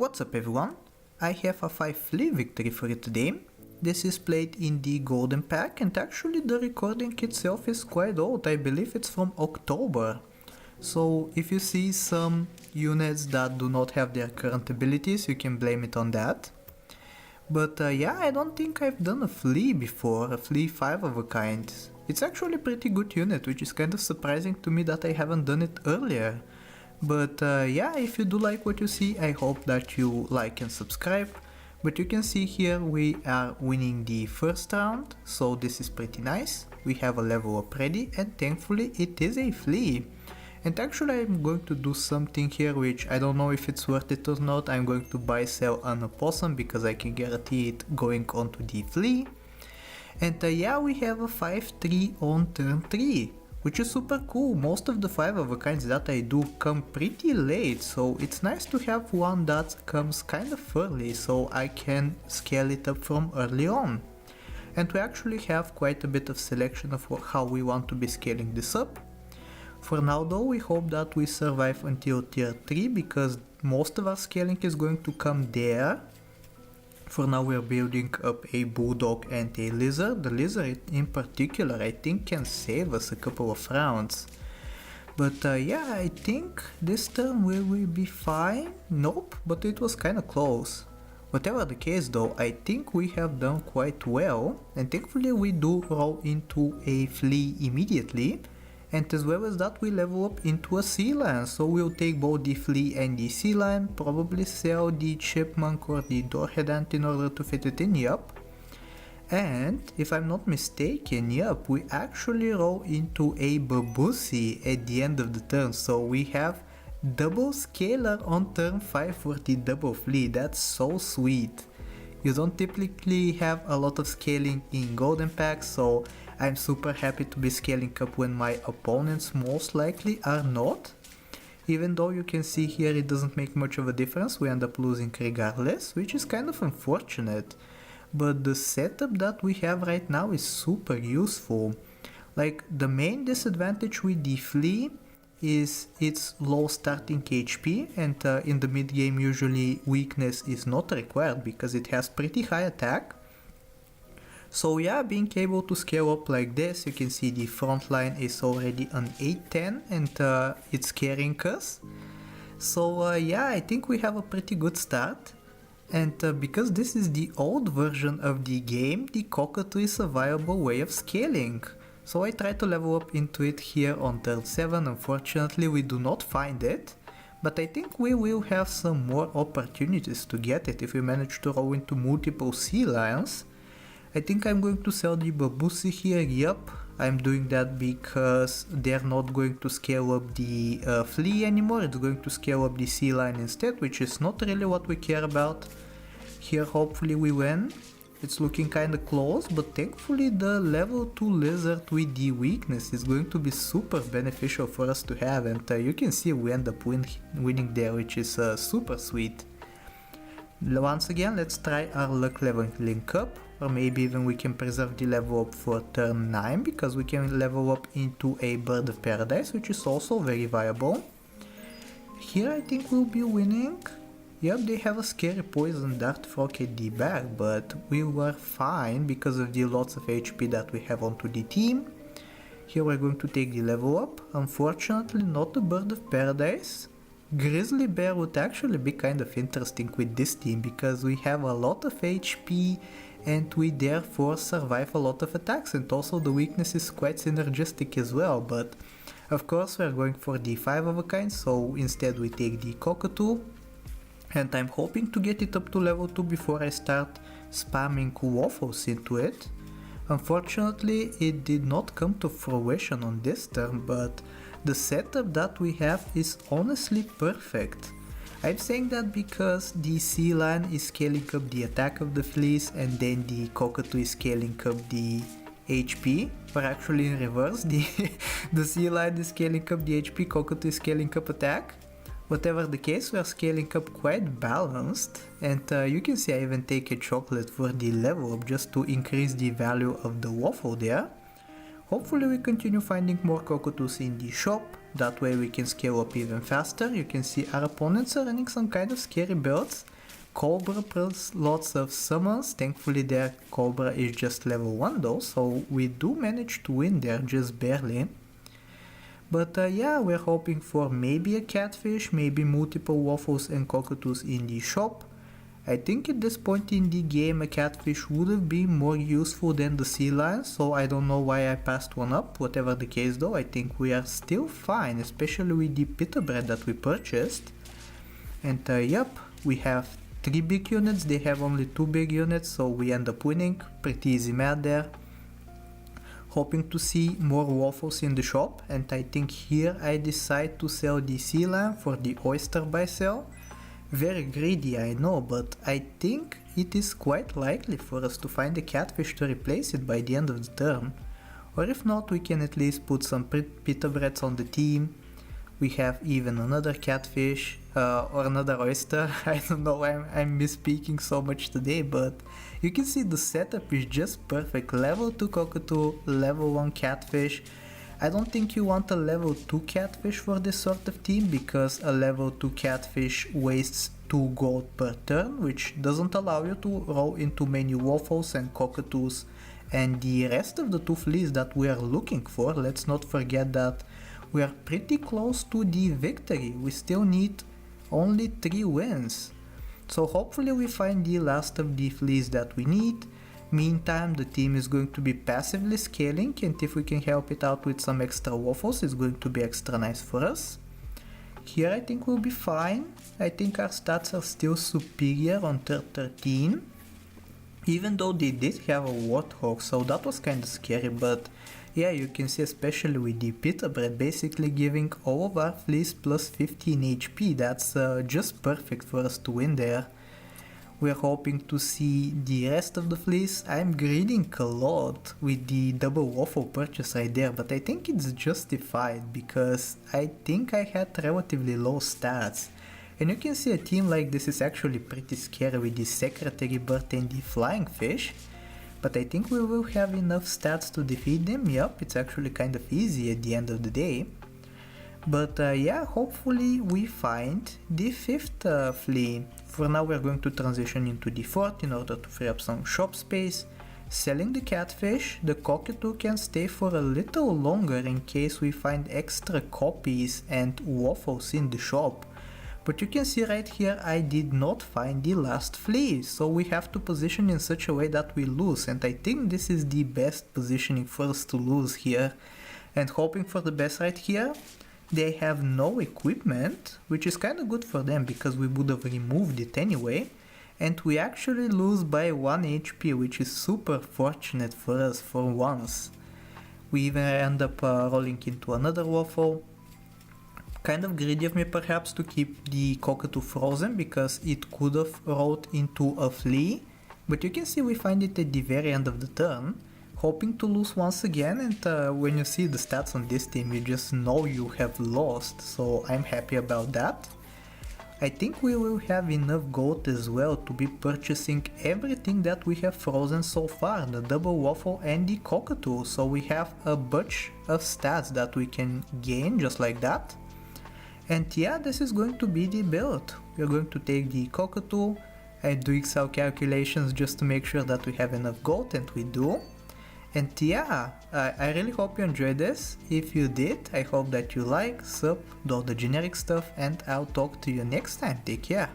What's up everyone? I have a 5 Flea victory for you today. This is played in the golden pack and actually the recording itself is quite old. I believe it's from October. So if you see some units that do not have their current abilities, you can blame it on that. But yeah, I don't think I've done a Flea before, a Flea 5 of a kind. It's actually a pretty good unit, which is kind of surprising to me that I haven't done it earlier. But yeah, if you do like what you see, I hope that you like and subscribe. But you can see here we are winning the first round, so this is pretty nice. We have a level up ready and thankfully it is a Flea. And actually I'm going to do something here which I don't know if it's worth it or not. I'm going to buy sell an opossum because I can guarantee it going on to the Flea. And yeah, we have a 5-3 on turn 3. Which is super cool. Most of the 5 of a kinds that I do come pretty late, so it's nice to have one that comes kind of early so I can scale it up from early on. And we actually have quite a bit of selection of how we want to be scaling this up. For now though, we hope that we survive until tier 3 because most of our scaling is going to come there. For now we're building up a bulldog and a lizard. The lizard in particular I think can save us a couple of rounds. But yeah, I think this turn we will be fine. Nope, but it was kinda close. Whatever the case though, I think we have done quite well. And thankfully we do roll into a Flea immediately. And as well as that we level up into a sea lion, so we'll take both the Flea and the sea lion, probably sell the chipmunk or the doorhead ant in order to fit it in, yup. And if I'm not mistaken, yup, we actually roll into a babusi at the end of the turn, so we have double scaler on turn 5 for the double Flea. That's so sweet. You don't typically have a lot of scaling in golden packs, so I'm super happy to be scaling up when my opponents most likely are not. Even though you can see here it doesn't make much of a difference, we end up losing regardless, which is kind of unfortunate. But the setup that we have right now is super useful. Like, the main disadvantage with the Flea is its low starting HP, and in the mid game usually weakness is not required because it has pretty high attack. So yeah, being able to scale up like this, you can see the front line is already an 8-10 and it's carrying us. So yeah, I think we have a pretty good start. And because this is the old version of the game, the cockatoo is a viable way of scaling. So I try to level up into it here on turn 7, unfortunately we do not find it. But I think we will have some more opportunities to get it if we manage to roll into multiple sea lions. I think I'm going to sell the babusi here, yup. I'm doing that because they're not going to scale up the Flea anymore, it's going to scale up the sea lion instead, which is not really what we care about. Here hopefully we win. It's looking kinda close, but thankfully the level 2 lizard with the weakness is going to be super beneficial for us to have, and you can see we end up winning there, which is super sweet. Once again, let's try our luck leveling up, or maybe even we can preserve the level up for turn 9, because we can level up into a bird of paradise, which is also very viable. Here I think we'll be winning. Yep, they have a scary poison dart frog at the back, but we were fine because of the lots of HP that we have onto the team. Here we're going to take the level up. Unfortunately not the bird of paradise. Grizzly bear would actually be kind of interesting with this team because we have a lot of HP and we therefore survive a lot of attacks, and also the weakness is quite synergistic as well, but of course we're going for the 5 of a kind, so instead we take the cockatoo. And I'm hoping to get it up to level 2 before I start spamming waffles into it. Unfortunately it did not come to fruition on this turn, but the setup that we have is honestly perfect. I'm saying that because the sea lion is scaling up the attack of the fleas and then the cockatoo is scaling up the HP, or actually in reverse, the sea lion is scaling up the HP, cockatoo is scaling up attack. Whatever the case, we are scaling up quite balanced, and you can see I even take a chocolate for the level up just to increase the value of the waffle there. Hopefully we continue finding more cockatoos in the shop, that way we can scale up even faster. You can see our opponents are running some kind of scary builds. Cobra plus lots of summons. Thankfully their Cobra is just level 1 though, so we do manage to win there, just barely. But yeah, we're hoping for maybe a catfish, maybe multiple waffles and cockatoos in the shop. I think at this point in the game a catfish would have been more useful than the sea lion, so I don't know why I passed one up. Whatever the case though, I think we are still fine, especially with the pita bread that we purchased. And yep, we have 3 big units, they have only 2 big units, so we end up winning. Pretty easy math there. Hoping to see more waffles in the shop, and I think here I decide to sell the sea lion for the oyster buy sell. Very greedy, I know, but I think it is quite likely for us to find a catfish to replace it by the end of the turn. Or if not, we can at least put some pita breads on the team. We have even another catfish or another oyster. I don't know why I'm misspeaking so much today, but you can see the setup is just perfect. Level 2 cockatoo, level 1 catfish. I don't think you want a level 2 catfish for this sort of team, because a level 2 catfish wastes 2 gold per turn, which doesn't allow you to roll into many waffles and cockatoos and the rest of the 2 fleas that we are looking for. Let's not forget that we are pretty close to the victory. We still need only 3 wins. So hopefully we find the last of the fleas that we need. Meantime, the team is going to be passively scaling, and if we can help it out with some extra waffles, it's going to be extra nice for us. Here I think we'll be fine. I think our stats are still superior on turn 13, even though they did have a warthog, so that was kind of scary. But yeah, you can see, especially with the pita bread, basically giving all of our fleas plus 15 HP. That's just perfect for us to win there. We're hoping to see the rest of the fleas. I'm greeding a lot with the double waffle purchase right there, but I think it's justified because I think I had relatively low stats. And you can see a team like this is actually pretty scary with the secretary bird and the flying fish. But I think we will have enough stats to defeat them. Yup, it's actually kind of easy at the end of the day. But yeah, hopefully we find the 5th flea. For now we're going to transition into the 4th in order to free up some shop space. Selling the catfish, the cockatoo can stay for a little longer in case we find extra copies and waffles in the shop. But you can see right here I did not find the last flea, so we have to position in such a way that we lose, and I think this is the best positioning for us to lose here. And hoping for the best right here. They have no equipment, which is kind of good for them because we would have removed it anyway. And we actually lose by 1 HP, which is super fortunate for us for once. We even end up rolling into another waffle. Kind of greedy of me perhaps to keep the cockatoo frozen because it could have rolled into a flea. But you can see we find it at the very end of the turn. Hoping to lose once again, and when you see the stats on this team you just know you have lost, so I'm happy about that. I think we will have enough gold as well to be purchasing everything that we have frozen so far, the double waffle and the cockatoo, so we have a bunch of stats that we can gain just like that. And yeah, this is going to be the build. We're going to take the cockatoo. I'm doing some calculations just to make sure that we have enough gold, and we do. And yeah, I really hope you enjoyed this. If you did, I hope that you like, sub, do all the generic stuff, and I'll talk to you next time. Take care.